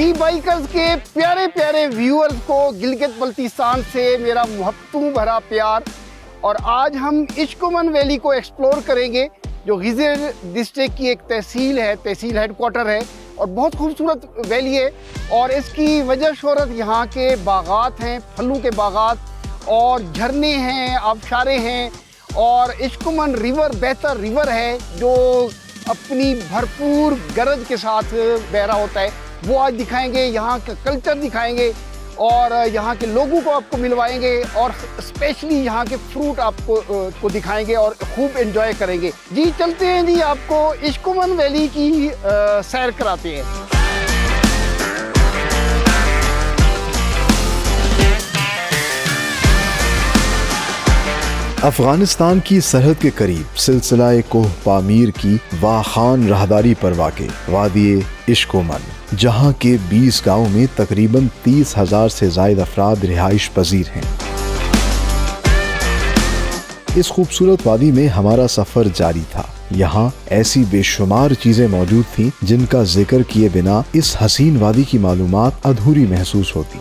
जी bikers के प्यारे प्यारे व्यूअर्स को गिलगित बल्तिस्तान से मेरा मुहब्बतों भरा प्यार। और आज हम इश्कुमन वैली को एक्सप्लोर करेंगे जो गिजर डिस्ट्रिक्ट की एक तहसील है, तहसील हेडक्वार्टर है और बहुत खूबसूरत वैली है। और इसकी वजह शोहरत यहाँ के बागात हैं, फलों के बागात और झरने हैं, आबशारें हैं और इश्कुमन रिवर बेहतर रिवर है जो अपनी भरपूर गरज के साथ बह रहा होता है। वो आज दिखाएंगे, यहाँ का कल्चर दिखाएंगे और यहाँ के लोगों को आपको मिलवाएंगे और स्पेशली यहाँ के फ्रूट आपको को दिखाएंगे और खूब एंजॉय करेंगे। जी चलते हैं जी, आपको इश्कुमन वैली की सैर कराते हैं। अफगानिस्तान की सरहद के करीब सिलसिला कोह पामीर की वाखान राहदारी पर वाक़े वादी इश्कुमन, जहाँ के 20 गाँव में तकरीबन 30,000 से ज़ायद अफराद रिहाइश पजीर हैं। इस खूबसूरत वादी में हमारा सफ़र जारी था। यहाँ ऐसी बेशुमार चीज़ें मौजूद थीं जिनका जिक्र किए बिना इस हसीन वादी की मालूमात अधूरी महसूस होती।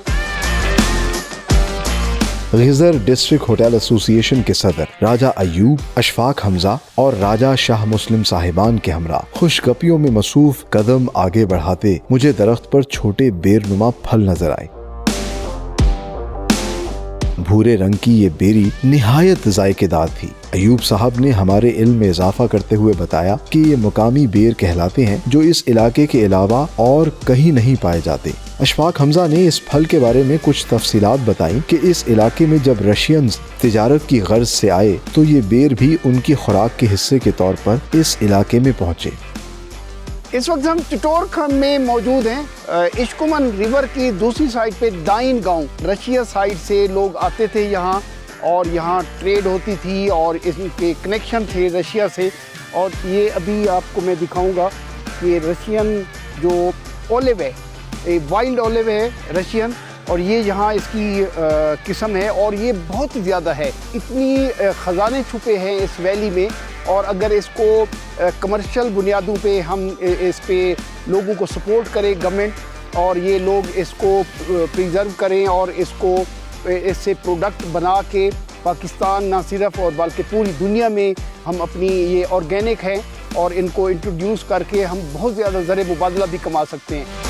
गिजर डिस्ट्रिक्ट होटल एसोसिएशन के सदर राजा अयूब, अशफाक हमजा और राजा शाह मुस्लिम साहिबान के हमरा खुशगपियों में मसूफ कदम आगे बढ़ाते मुझे दरख्त पर छोटे बेरनुमा फल नजर आए। भूरे रंग की ये बेरी निहायत जायकेदार थी। अयूब साहब ने हमारे इल्म में इजाफा करते हुए बताया कि ये मुकामी बेर कहलाते हैं जो इस इलाके के अलावा और कहीं नहीं पाए जाते। अशफाक हमजा ने इस फल के बारे में कुछ तफसीलात बताई कि इस इलाके में जब रशियंस तिजारत की गर्ज से आए तो ये बेर भी उनकी खुराक के हिस्से के तौर पर इस इलाके में पहुँचे। इस वक्त हम चिटोरखंड में मौजूद हैं। इश्कुमन रिवर की दूसरी साइड पे दाइन गांव, रशिया साइड से लोग आते थे यहाँ और यहाँ ट्रेड होती थी और इनके कनेक्शन थे रशिया से। और ये अभी आपको मैं दिखाऊंगा, ये रशियन जो ओलिव है, वाइल्ड ओलिव है रशियन, और ये यहाँ इसकी किस्म है और ये बहुत ज़्यादा है। इतनी ख़जाने छुपे हैं इस वैली में और अगर इसको कमर्शियल बुनियादों पे हम इस पे लोगों को सपोर्ट करें गवर्नमेंट और ये लोग इसको प्रिजर्व करें और इसको इससे प्रोडक्ट बना के पाकिस्तान ना सिर्फ और बल्कि पूरी दुनिया में हम अपनी ये ऑर्गेनिक हैं और इनको इंट्रोड्यूस करके हम बहुत ज़्यादा ज़र मुबादला भी कमा सकते हैं।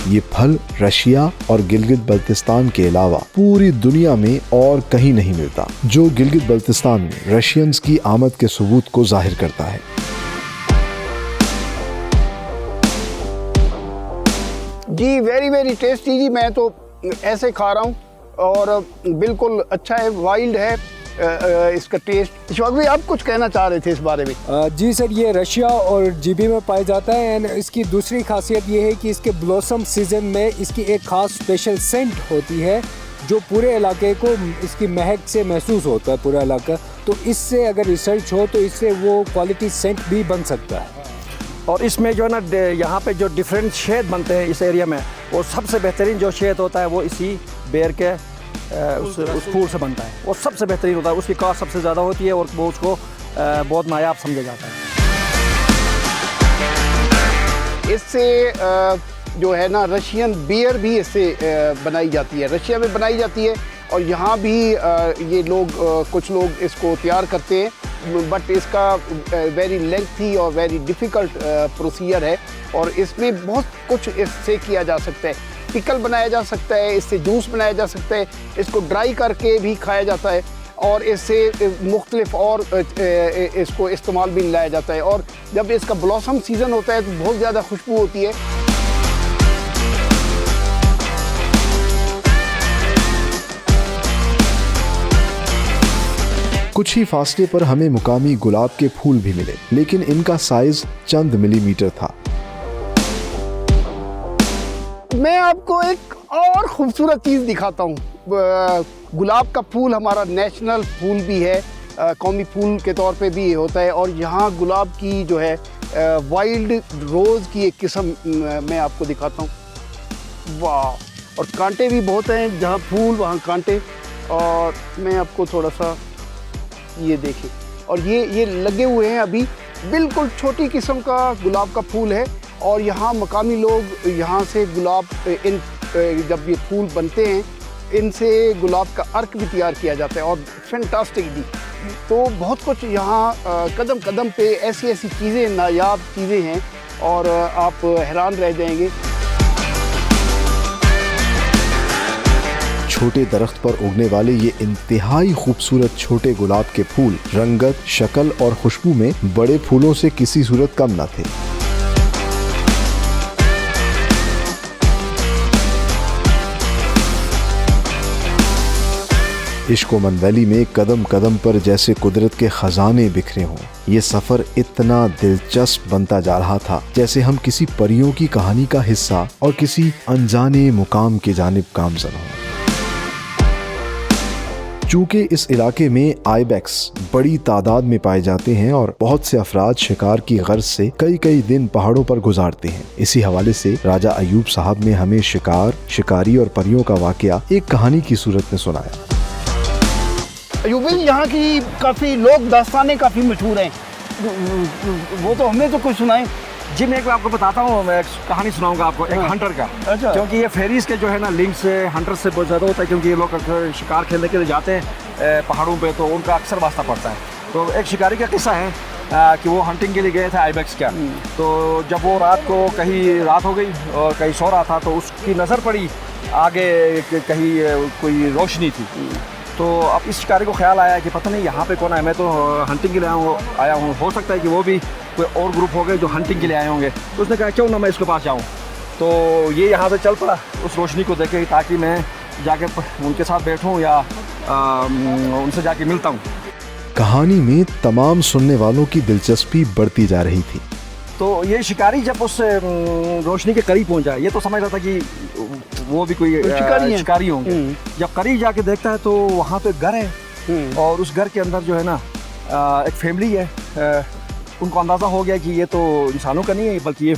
ये फल रशिया और गिलगित बल्तिस्तान के अलावा पूरी दुनिया में और कहीं नहीं मिलता, जो गिलगित बल्तिस्तान में रशियंस की आमद के सबूत को जाहिर करता है। जी वेरी वेरी टेस्टी जी, मैं तो ऐसे खा रहा हूँ और बिल्कुल अच्छा है, वाइल्ड है इसका टेस्ट। इशफाक भाई आप कुछ कहना चाह रहे थे इस बारे में? जी सर, ये रशिया और जीबी में पाया जाता है एंड इसकी दूसरी खासियत ये है कि इसके ब्लॉसम सीजन में इसकी एक खास स्पेशल सेंट होती है जो पूरे इलाके को इसकी महक से महसूस होता है पूरा इलाका। तो इससे अगर रिसर्च हो तो इससे वो क्वालिटी सेंट भी बन सकता है। और इसमें जो है ना यहाँ पे जो डिफरेंट शेड बनते हैं इस एरिया में, वो सबसे बेहतरीन जो शेड होता है वो इसी बेर के उस फूल से बनता है। वो सबसे बेहतरीन होता है, उसकी कास्ट सबसे ज़्यादा होती है और वो उसको बहुत नायाब समझा जाता है। इससे जो है ना रशियन बियर भी इससे बनाई जाती है, रशिया में बनाई जाती है और यहाँ भी ये लोग कुछ लोग इसको तैयार करते हैं, बट इसका वेरी लेंथी और वेरी डिफ़िकल्ट प्रोसीजर है और इसमें बहुत कुछ इससे किया जा सकता है। पिकल बनाया जा सकता है, इससे जूस बनाया जा सकता है, इसको ड्राई करके भी खाया जाता है और इससे मुख्तलिफ और इसको इस्तेमाल भी लाया जाता है। और जब इसका ब्लॉसम सीज़न होता है तो बहुत ज़्यादा खुशबू होती है। कुछ ही फासले पर हमें मुकामी गुलाब के फूल भी मिले, लेकिन इनका साइज चंद मिलीमीटर था। मैं आपको एक और खूबसूरत चीज़ दिखाता हूँ। गुलाब का फूल हमारा नेशनल फूल भी है, कौमी फूल के तौर पे भी होता है और यहाँ गुलाब की जो है वाइल्ड रोज़ की एक किस्म मैं आपको दिखाता हूँ। वाह, और कांटे भी बहुत हैं, जहाँ फूल वहाँ कांटे। और मैं आपको थोड़ा सा ये देखिए, और ये लगे हुए हैं अभी, बिल्कुल छोटी किस्म का गुलाब का फूल है और यहाँ मकामी लोग यहाँ से गुलाब जब ये फूल बनते हैं इनसे गुलाब का अर्क भी तैयार किया जाता है और फैंटास्टिक जी। तो बहुत कुछ यहाँ कदम कदम पे ऐसी ऐसी चीज़ें, नायाब चीज़ें हैं और आप हैरान रह जाएंगे। छोटे दरख्त पर उगने वाले ये इंतहाई खूबसूरत छोटे गुलाब के फूल रंगत, शक्ल और खुशबू में बड़े फूलों से किसी सूरत कम न थे। इश्कोमन वैली में कदम कदम पर जैसे कुदरत के खजाने बिखरे हों। ये सफर इतना दिलचस्प बनता जा रहा था जैसे हम किसी परियों की कहानी का हिस्सा और किसी अनजाने मुकाम की जानिब गामज़न हों। चूंकि इस इलाके में आइबेक्स बड़ी तादाद में पाए जाते हैं और बहुत से अफराद शिकार की गर्ज से कई कई दिन पहाड़ों पर गुजारते हैं, इसी हवाले से राजा अयूब साहब ने हमें शिकार, शिकारी और परियों का वाकया एक कहानी की सूरत में सुनाया। अयूब भाई, यहाँ की काफ़ी लोक दास्तानें काफ़ी मशहूर हैं, वो तो हमने तो कुछ सुनाए। जी मैं एक बार आपको बताता हूँ, मैं एक कहानी सुनाऊंगा आपको एक हंटर का। अच्छा। क्योंकि ये फेरीज के जो है ना लिंक से हंटर से बहुत ज़्यादा होता है, क्योंकि ये लोग अक्सर शिकार खेलने के लिए जाते हैं पहाड़ों पे, तो उनका अक्सर वास्ता पड़ता है। तो एक शिकारी का किस्सा है कि वो हंटिंग के लिए गए थे आइबेक्स का। तो जब वो रात को कहीं रात हो गई और कहीं सो रहा था तो उसकी नज़र पड़ी आगे कहीं कोई रोशनी थी। तो अब इस शिकारी को ख्याल आया कि पता नहीं यहाँ पे कौन है, मैं तो हंटिंग के लिए आया हूँ, हो सकता है कि वो भी कोई और ग्रुप हो गए जो हंटिंग के लिए आए होंगे। तो उसने कहा क्यों ना मैं इसके पास जाऊँ। तो ये यहाँ से चल पड़ा उस रोशनी को देखे ताकि मैं जाके उनके साथ बैठूँ या उनसे जाके मिलता हूँ। कहानी में तमाम सुनने वालों की दिलचस्पी बढ़ती जा रही थी। तो ये शिकारी जब उस रोशनी के करीब पहुंचा, ये तो समझ रहा था कि वो भी कोई शिकारी होंगे। जब करीब जाके देखता है तो वहाँ पे घर है और उस घर के अंदर जो है ना एक फैमिली है। उनको अंदाज़ा हो गया कि ये तो इंसानों का नहीं है बल्कि ये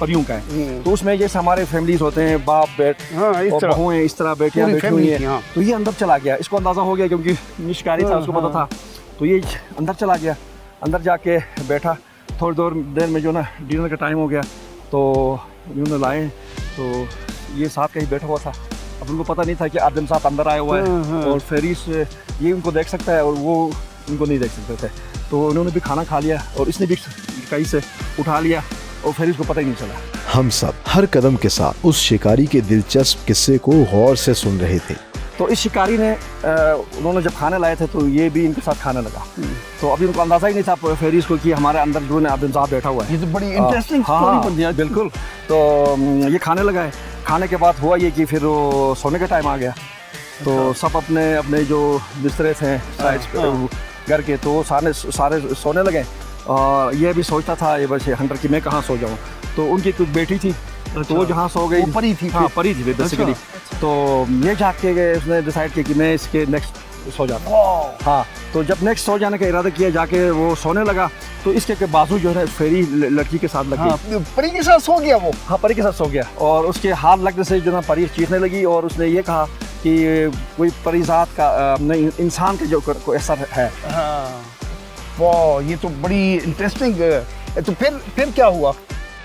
परियों का है। तो उसमें जैसे हमारे फैमिलीज होते हैं, बाप और बहुएं इस तरह बैठी हुई हैं। तो ये अंदर चला गया, इसको अंदाज़ा हो गया क्योंकि शिकारी था, उसको पता था। तो ये अंदर चला गया, अंदर जाके बैठा। थोड़ी देर में जो ना डिनर का टाइम हो गया तो उन्होंने लाए, तो ये साथ कहीं बैठा हुआ था। अब उनको पता नहीं था कि आदम साहब अंदर आया हुआ है और फेरिस ये उनको देख सकता है और वो उनको नहीं देख सकते थे। तो उन्होंने भी खाना खा लिया और इसने भी कहीं से उठा लिया और फेरिस को पता ही नहीं चला। हम सब हर कदम के साथ उस शिकारी के दिलचस्प किस्से को गौर से सुन रहे थे। तो इस शिकारी ने उन्होंने जब खाने लाए थे तो ये भी इनके साथ खाने लगा। तो अभी उनको अंदाज़ा ही नहीं था फेरिस को कि हमारे अंदर जो है आदम साहब बैठा हुआ है। ये तो बड़ी इंटरेस्टिंग स्टोरी बन गई। बिल्कुल। तो ये खाने लगा है। खाने के बाद हुआ ये कि फिर वो सोने का टाइम आ गया। तो सब अपने अपने जो बिस्तरे थे घर के, तो सारे सोने लगे। और ये भी सोचता था ये बस हंटर की मैं कहाँ सो जाऊँ। तो उनकी कुछ बेटी थी। तो वो जहाँ सो गई, परी थी। हाँ परी थी बेसिकली। तो ये जाग के गए, उसने डिसाइड किया कि मैं इसके नेक्स्ट सो जाता हूँ। हाँ, तो जब नेक्स्ट सो जाने का इरादा किया, जाके वो सोने लगा तो इसके बाजू जो है फेरी लड़की के साथ लग गई। परी के साथ सो गया वो। हाँ, परी के साथ सो गया और उसके हाथ लगने से जो ना परी चीखने लगी और उसने ये कहा कि कोई परिजात का नहीं, इंसान का जो कोई असर है। वाह, ये तो बड़ी इंटरेस्टिंग। तो फिर क्या हुआ?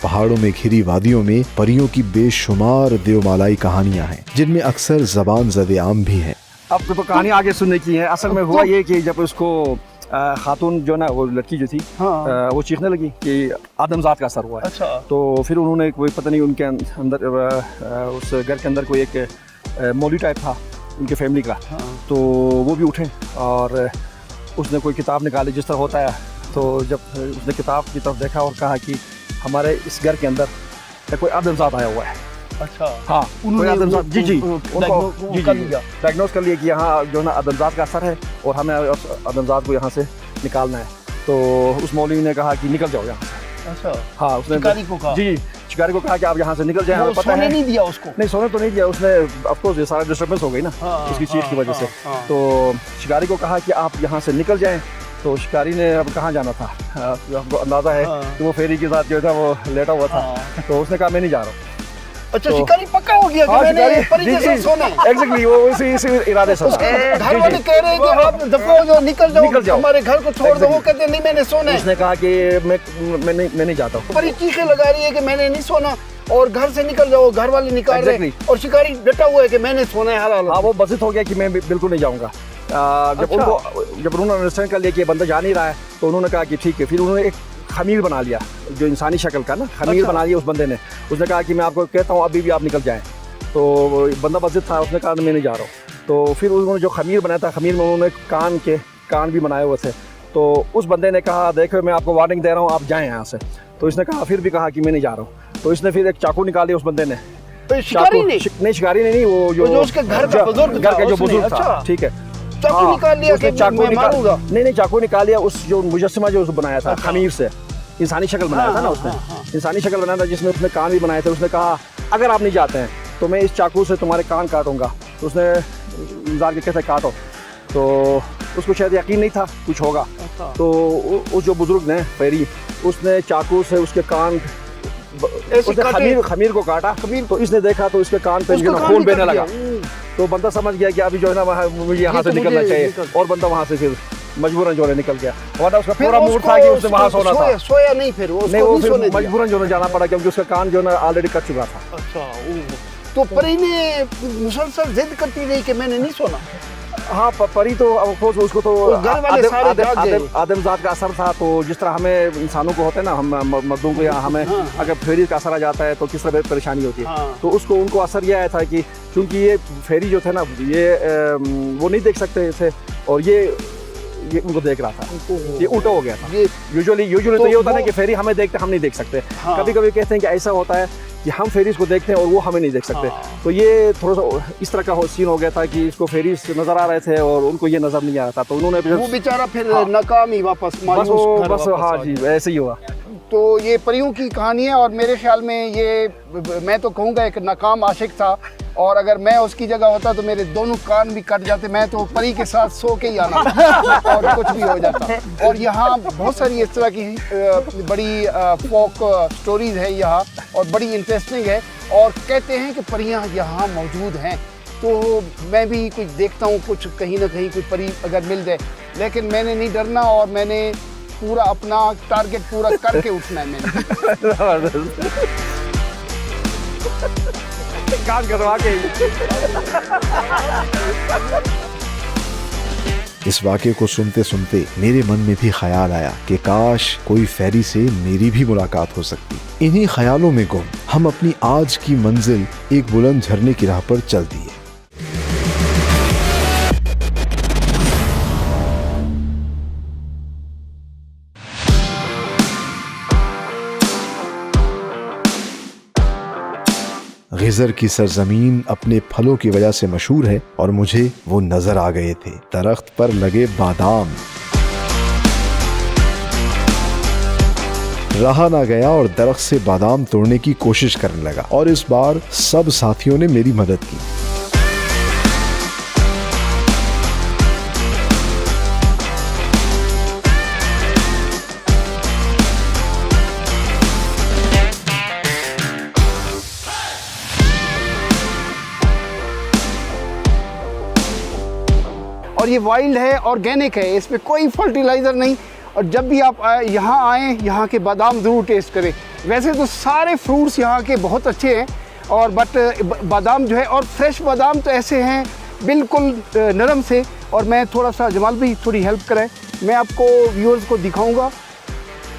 पहाड़ों में घिरी वादियों में परियों की बेशुमार देवमालाई कहानियां हैं जिनमें अक्सर ज़बान ज़द-ए-आम भी है। अब तो कहानी आगे सुनने की है। असल में हुआ ये कि जब उसको खातून जो ना वो लड़की जो थी, वो चीखने लगी कि आदमजात का असर हुआ है। अच्छा। तो फिर उन्होंने कोई पता नहीं उनके अंदर उस घर के अंदर कोई एक मौलवी टाइप था उनके फैमिली का। तो वो भी उठे और उसने कोई किताब निकाली जिस तरह होता है। तो जब उसने किताब की तरफ देखा और कहा कि हमारे इस घर के अंदर कोई आदमजात आया हुआ है। अच्छा। हाँ, उन्होंने जी डायग्नोज कर लिया कि यहाँ जो ना आदमजात का असर है और हमें आदमजात को यहाँ से निकालना है। तो उस मौलवी ने कहा कि निकल जाओ यहाँ से। अच्छा। हाँ, उसने शिकारी को कहा। जी, शिकारी को कहा कि आप यहाँ से निकल जाए, हमें पता है। नहीं दिया उसको। नहीं, सोने तो नहीं दिया उसने। ऑफ कोर्स ये सारा डिस्टर्बेंस हो गई ना उसकी चीख की वजह से। तो शिकारी को कहा कि आप यहाँ से निकल जाएं। तो शिकारी ने अब कहाँ जाना था, आपको अंदाज़ा है कि वो फेरी के साथ जो था वो लेटा हुआ था। तो उसने कहा मैं नहीं जा रहा हूँ। अच्छा शिकारी पक्का हो गया कि हाँ, मैंने शिकारी- परी के जी, साथ जी, सोना है। एग्जैक्टली वो इसी इरादे से घर वाले कह रहे हैं कि आप दफा हो जाओ, निकल निकल जाओ, जाओ। हमारे घर को छोड़ दो। वो कहते नहीं मैंने सोना है। उसने कहा कि मैं नहीं जाता हूँ। परी चीखें लगा रही है कि मैंने नहीं सोना और घर से निकल जाओ, घर वाले निकाल रहे हैं। Exactly. और शिकारी डटा हुआ है कि मैंने सोना है हर हालत हाँ में। वो बसित हो गया कि मैं बिल्कुल नहीं जाऊँगा। जब उन्होंने अंडरस्टैंड कर लिया कि ये बंदा जा नहीं रहा है तो उन्होंने कहा कि ठीक है। फिर उन्होंने एक खमीर बना लिया जो इंसानी शक्ल का ना, खमीर बना लिया उस बंदे ने। उसने कहा कि मैं आपको कहता हूँ अभी भी आप निकल जाएँ। तो बंदा बसित था, उसने कहा मैं नहीं जा रहा हूँ। तो फिर उन्होंने जो खमीर बनाया था, खमीर में उन्होंने कान भी बनाए हुए थे। तो उस बंदे ने कहा देखो मैं आपको वार्निंग दे रहा हूँ, आप जाएँ यहाँ से। तो इसने कहा फिर भी कहा कि मैं नहीं जा रहा हूँ। तो इसने फिर एक चाकू निकाली उस बंदे ने। तो शिकारी ने नहीं शिकारी ने नहीं, वो जो उसके घर का बुजुर्ग घर का जो उसने, बुजुर्ग था, अच्छा। ठीक है। चाकू हाँ, निकाल लिया उसने कि मैं मारूंगा। नहीं चाकू निकाल लिया उस जो मुजस्समा जो उसने बनाया था खमीर से, इंसानी शक्ल बनाया था ना उसने, इंसानी शक्ल बनाया था जिसमें उसने कान भी बनाए थे। उसने कहा अगर आप नहीं जाते हैं तो मैं इस चाकू से तुम्हारे कान काटूंगा। तो उसने इंतजार के कहते काटो। तो उसको शायद यकीन नहीं था कुछ होगा। तो उस जो बुजुर्ग ने फेरी, उसने चाकू से उसके कान उसने खमीर को काटा। तो इसने देखा तो इसके कान पे जो खून बहने लगा। तो बंदा समझ गया कि अभी जो है ना मुझे यहाँ से निकलना चाहिए। और बंदा वहाँ से फिर मजबूरन जो है निकल गया। वरना उसका पूरा मूड था कि उसने वहाँ सोना था। सोया नहीं फिर वो फिर मजबूरन जो है जाना पड़ा क्योंकि उसका कान जो है ना ऑलरेडी कट चुका था। अच्छा। तो परी ने मुसलसल जिद करती रही कि मैंने नहीं सोना। हाँ परी तो उसको तो घर वाले सारे जाग गए। आदम जात का असर था। तो जिस तरह हमें इंसानों को होता है ना, हम मर्दों को या हमें अगर फेरी का असर आ जाता है तो किस तरह परेशानी होती है। तो उसको उनको असर यह आया था कि क्योंकि ये फेरी जो थे ना ये वो नहीं देख सकते थे और ये उनको देख रहा था। ये उल्टा हो गया था। यूजुअली तो ये होता है ना कि फेरी हमें देखते हम नहीं देख सकते। कभी कभी कहते हैं कि ऐसा होता है कि हम फेरीज को देखते हैं और वो हमें नहीं देख सकते। तो ये थोड़ा सा इस तरह का सीन हो गया था कि इसको फेरीज नजर आ रहे थे और उनको ये नजर नहीं आ रहा था। तो उन्होंने वो बेचारा फिर नाकाम ही वापस बस हाँ जी ऐसे ही हुआ। तो ये परियों की कहानी है और मेरे ख्याल में ये मैं तो कहूँगा एक नाकाम आशिक था। और अगर मैं उसकी जगह होता तो मेरे दोनों कान भी कट जाते। मैं तो परी के साथ सो के ही आना और कुछ भी हो जाता। और यहाँ बहुत सारी इस तरह की बड़ी फोक स्टोरीज है यहाँ और बड़ी इंटरेस्टिंग है। और कहते हैं कि परियाँ यहाँ मौजूद हैं। तो मैं भी कुछ देखता हूँ, कुछ कहीं ना कहीं कोई परी अगर मिल जाए। लेकिन मैंने नहीं डरना और मैंने पूरा अपना टारगेट पूरा करके उठना है। मैंने कान करवा के। इस वाक़े को सुनते सुनते मेरे मन में भी ख्याल आया कि काश कोई फेरी से मेरी भी मुलाकात हो सकती। इन्हीं ख्यालों में गुम हम अपनी आज की मंजिल एक बुलंद झरने की राह पर चल दिए। गिज़र की सरजमीन अपने फलों की वजह से मशहूर है और मुझे वो नजर आ गए थे। दरख्त पर लगे बादाम। रहा ना गया और दरख्त से बादाम तोड़ने की कोशिश करने लगा और इस बार सब साथियों ने मेरी मदद की। और ये वाइल्ड है, ऑर्गेनिक है, इसमें कोई फर्टिलाइज़र नहीं। और जब भी आप यहाँ आएँ यहाँ के बादाम ज़रूर टेस्ट करें। वैसे तो सारे फ्रूट्स यहाँ के बहुत अच्छे हैं और बट बादाम जो है और फ्रेश बादाम तो ऐसे हैं बिल्कुल नरम से। और मैं थोड़ा सा जमाल भी थोड़ी हेल्प कराए, मैं आपको व्यूअर्स को दिखाऊंगा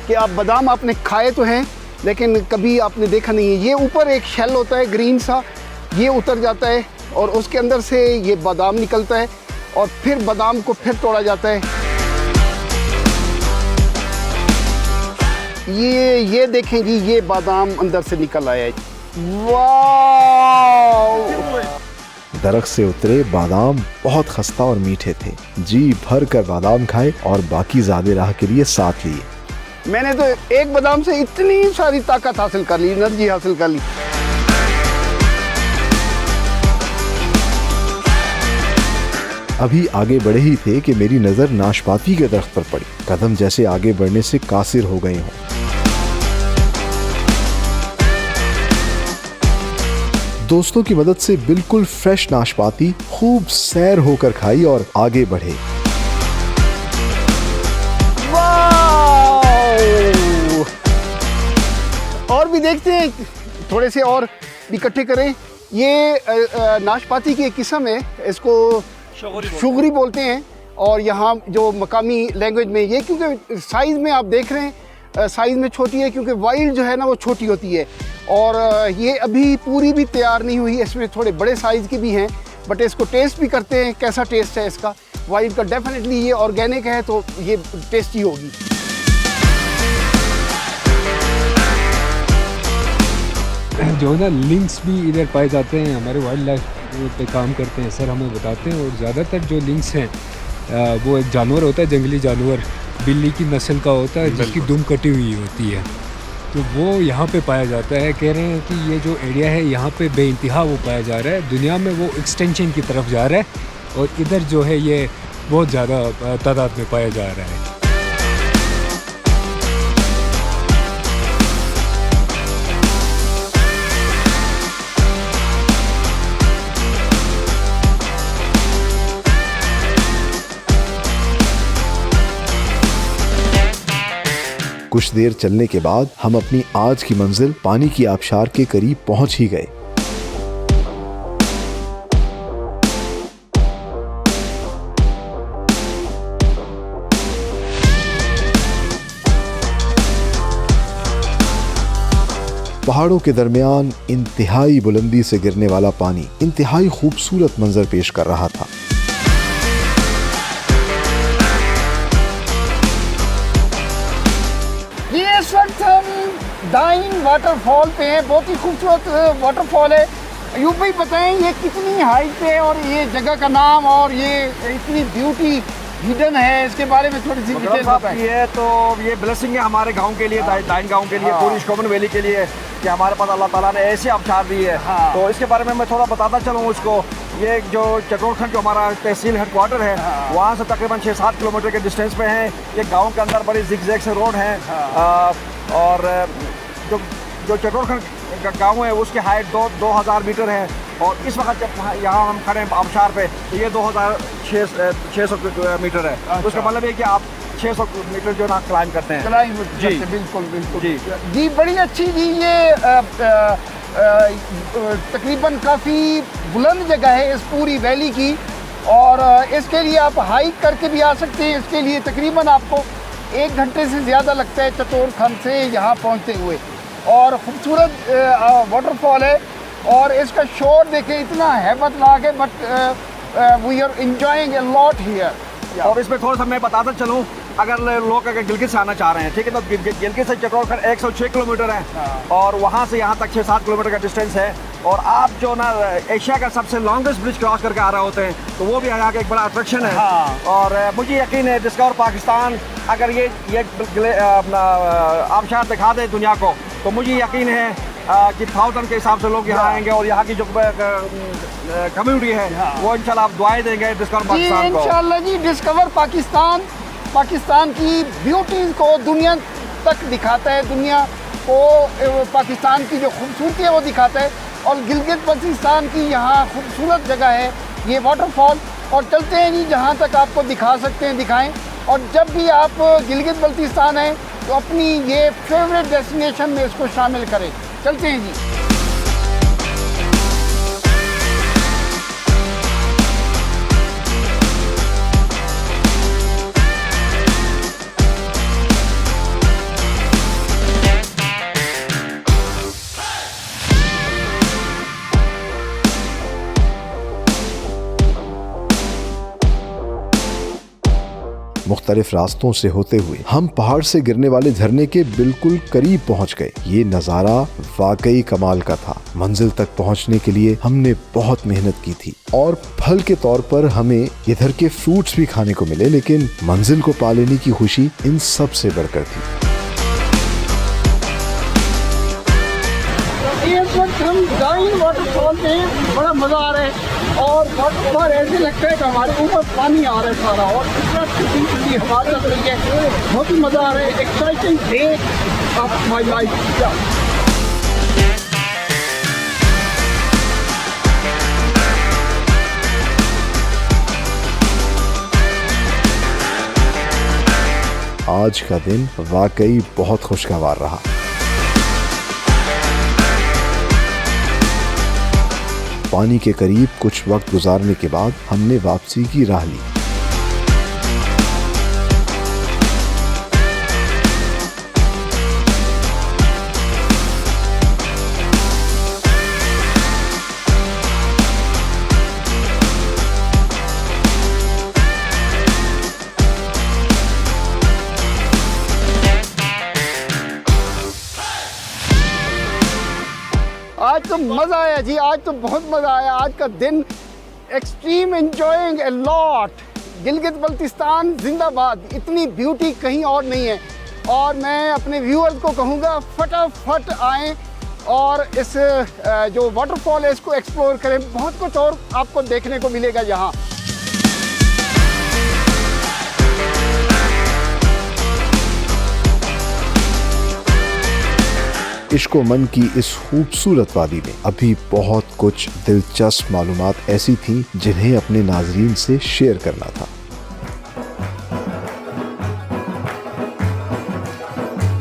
कि आप बादाम आपने खाए तो हैं लेकिन कभी आपने देखा नहीं है। ये ऊपर एक शेल होता है ग्रीन सा, ये उतर जाता है और उसके अंदर से ये बादाम निकलता है और फिर बादाम को फिर तोड़ा जाता है। ये देखें जी, ये बादाम अंदर से निकल आया है। वाह! दरख्त से उतरे बादाम बहुत खस्ता और मीठे थे। जी भर कर बादाम खाए और बाकी ज़्यादा राह के लिए साथ लिए। मैंने तो एक बादाम से इतनी सारी ताकत हासिल कर ली, एनर्जी हासिल कर ली। अभी आगे बढ़े ही थे कि मेरी नजर नाशपाती के दरख्त पर पड़ी। कदम जैसे आगे बढ़ने से कासिर हो गए हों। दोस्तों की मदद से बिल्कुल फ्रेश नाशपाती खूब सैर होकर खाई और आगे बढ़े। और भी देखते हैं, थोड़े से और इकट्ठे करें। ये नाशपाती की एक किस्म है, इसको शुगरी बोलते हैं। और यहाँ जो मकामी लैंग्वेज में ये, क्योंकि साइज़ में आप देख रहे हैं साइज़ में छोटी है, क्योंकि वाइल्ड जो है ना वो छोटी होती है। और ये अभी पूरी भी तैयार नहीं हुई, इसमें थोड़े बड़े साइज़ की भी हैं। बट इसको टेस्ट भी करते हैं, कैसा टेस्ट है इसका। वाइल्ड का डेफिनेटली ये ऑर्गेनिक है तो ये टेस्टी होगी। जो ना लिंक्स भी इधर पाए जाते हैं, हमारे वाइल्ड लाइफ पे काम करते हैं सर, हमें बताते हैं। और ज़्यादातर जो लिंक्स हैं वो एक जानवर होता है, जंगली जानवर, बिल्ली की नस्ल का होता है, जिसकी दुम कटी हुई होती है। तो वो यहाँ पे पाया जाता है। कह रहे हैं कि ये जो एरिया है यहाँ पे बेइंतहा वो पाया जा रहा है, दुनिया में वो एक्सटेंशन की तरफ जा रहा है। और इधर जो है ये बहुत ज़्यादा तादाद में पाया जा रहा है। कुछ देर चलने के बाद हम अपनी आज की मंजिल पानी की आबशार के करीब पहुंच ही गए। पहाड़ों के दरमियान इंतहाई बुलंदी से गिरने वाला पानी इंतहाई खूबसूरत मंजर पेश कर रहा था। ये इस वक्त हम डाइन वाटरफॉल पे हैं। बहुत ही खूबसूरत वाटरफॉल है। यूँ भी बताएं ये कितनी हाइट पे है और ये जगह का नाम और ये इतनी ब्यूटी हिडन है, इसके बारे में थोड़ी सी डिटेल बताएं। ये तो ये ब्लेसिंग है हमारे गांव के लिए, डाइन गांव के लिए, पूरी शोमन वैली के लिए, कि हमारे पास अल्लाह ताला ने ऐसी आबशार दी है। तो इसके बारे में मैं थोड़ा बताता चलूँ उसको। ये जो चटोरखंड जो हमारा तहसील हेडक्वार्टर है, वहाँ से तकरीबन 6-7 किलोमीटर के डिस्टेंस पे है। ये गांव के अंदर बड़ी जिगजैग से रोड है। और जो चटोरखंड गांव है उसकी हाइट 2000 मीटर है। और इस वक्त जब यहाँ हम खड़े हैं आबशार पे, तो ये 2600 मीटर है। उसका मतलब है कि आप 600 मीटर जो ना क्लाइम करते हैं। क्लाइम जी बिल्कुल बिल्कुल जी बड़ी अच्छी जी। ये तकरीबन काफ़ी बुलंद जगह है इस पूरी वैली की। और इसके लिए आप हाइक करके भी आ सकते हैं। इसके लिए तकरीबन आपको 1 घंटे से ज़्यादा लगता है चतोरखंड से यहाँ पहुँचते हुए। और ख़ूबसूरत वाटरफॉल है और इसका शोर देखें, इतना हैबतनाक है। But we are enjoying a lot here. और इसमें थोड़ा सा मैं बताता चलूँ, अगर लोग अगर गिलगित से आना चाह रहे हैं, ठीक है, तो गिलगित से चटोरखंड 106 किलोमीटर है। और वहाँ से यहाँ तक 6-7 किलोमीटर का डिस्टेंस है। और आप जो ना एशिया का सबसे लॉन्गेस्ट ब्रिज क्रॉस करके आ रहे होते हैं, तो वो भी यहाँ का एक बड़ा अट्रैक्शन है। और मुझे यकीन है डिस्कवर पाकिस्तान अगर ये आबशार दिखा दे दुनिया को, तो मुझे यकीन है कि 1000 के हिसाब से लोग यहाँ आएंगे। और यहाँ की जो कम्युनिटी है वो इंशाल्लाह आप दुआएं देंगे डिस्कवर पाकिस्तान को। इंशाल्लाह जी, डिस्कवर पाकिस्तान की ब्यूटीज़ को दुनिया तक दिखाता है, दुनिया को पाकिस्तान की जो खूबसूरती है वो दिखाता है। और गिलगित बल्तिस्तान की यहाँ खूबसूरत जगह है ये वाटरफॉल। और चलते हैं जी, जहाँ तक आपको दिखा सकते हैं दिखाएं। और जब भी आप गिलगित बल्तिस्तान हैं तो अपनी ये फेवरेट डेस्टिनेशन में इसको शामिल करें। चलते हैं जी। मुख्तलिफ रास्तों से होते हुए हम पहाड़ से गिरने वाले झरने के बिल्कुल करीब पहुंच गए। ये नज़ारा वाकई कमाल का था। मंजिल तक पहुंचने के लिए हमने बहुत मेहनत की थी और फल के तौर पर हमें इधर के फ्रूट्स भी खाने को मिले, लेकिन मंजिल को पा लेने की खुशी इन सब से बढ़कर थी। इस वक्त हम डाइन वाटरफॉल में, बड़ा मज़ा आ रहा है। और वाटरफॉल ऐसे लगता है कि हमारे ऊपर पानी आ रहा है सारा, और इतना ठंडी ठंडी हवा चल रही है, बहुत ही मज़ा आ रहा है। Exciting day of my life. आज का दिन वाकई बहुत खुशगवार रहा। पानी के करीब कुछ वक्त गुजारने के बाद हमने वापसी की राह ली। आज तो मज़ा आया जी, आज तो बहुत मज़ा आया। आज का दिन extreme enjoying a lot. Gilgit Baltistan जिंदाबाद, इतनी ब्यूटी कहीं और नहीं है। और मैं अपने व्यूअर्स को कहूँगा फटाफट आएँ और इस जो वाटरफॉल है इसको एक्सप्लोर करें। बहुत कुछ और आपको देखने को मिलेगा यहाँ। इश्क व मन की इस खूबसूरत वादी में अभी बहुत कुछ दिलचस्प मालूमात ऐसी थीं जिन्हें अपने नाजरीन से शेयर करना था।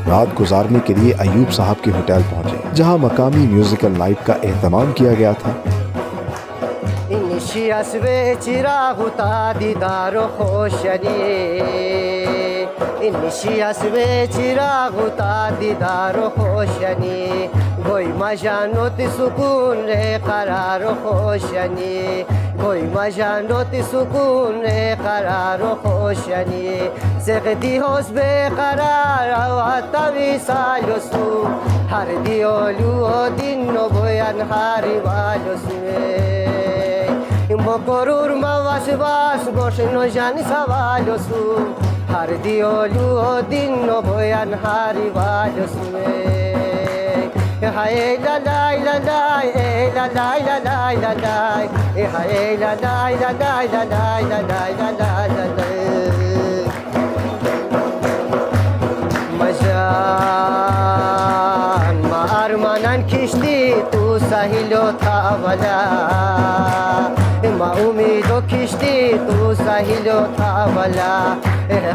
रात गुजारने के लिए अयूब साहब के होटल पहुंचे, जहां मकामी म्यूजिकल नाइट का एहतमाम किया गया था। निशी असवे चिरागु ता दीदारो खोशनी गोई मजानोत सुकून रे करारो खोशनी गोई मजानोत सुकून रे करारो खोशनी सेगदी होस बेकरार वातवी सालसु हर दियोलु दिनो बोयन हारी वालसु मकरूर मवासवास गोशनो जान सवालसु हर दियोलु दिनो बोयन हारी वालसु हाय ला ला ला ला ला ला ला ला ला हाय ला ला ला ला ला ला ला ला ला मजान मार मनन किश्ती तू सहिलो था वला मा उम्मीदो किश्ती तू सहिलो था वला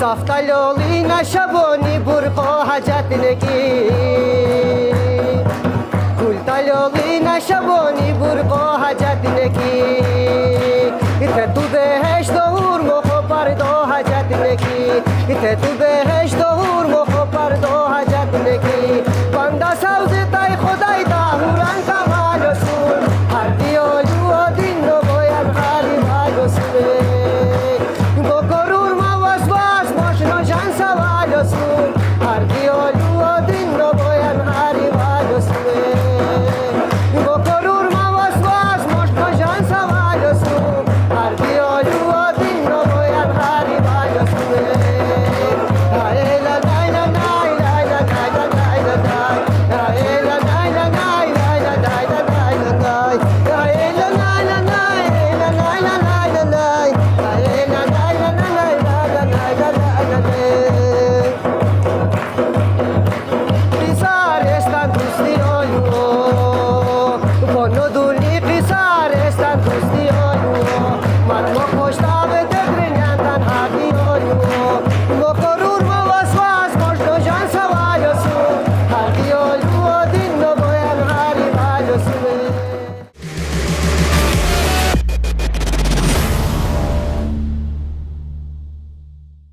Saftalolina şaboni burko hacatneki Kultalolina şaboni burko hacatneki İte tu beheş doğur moho pardo hacatneki İte tu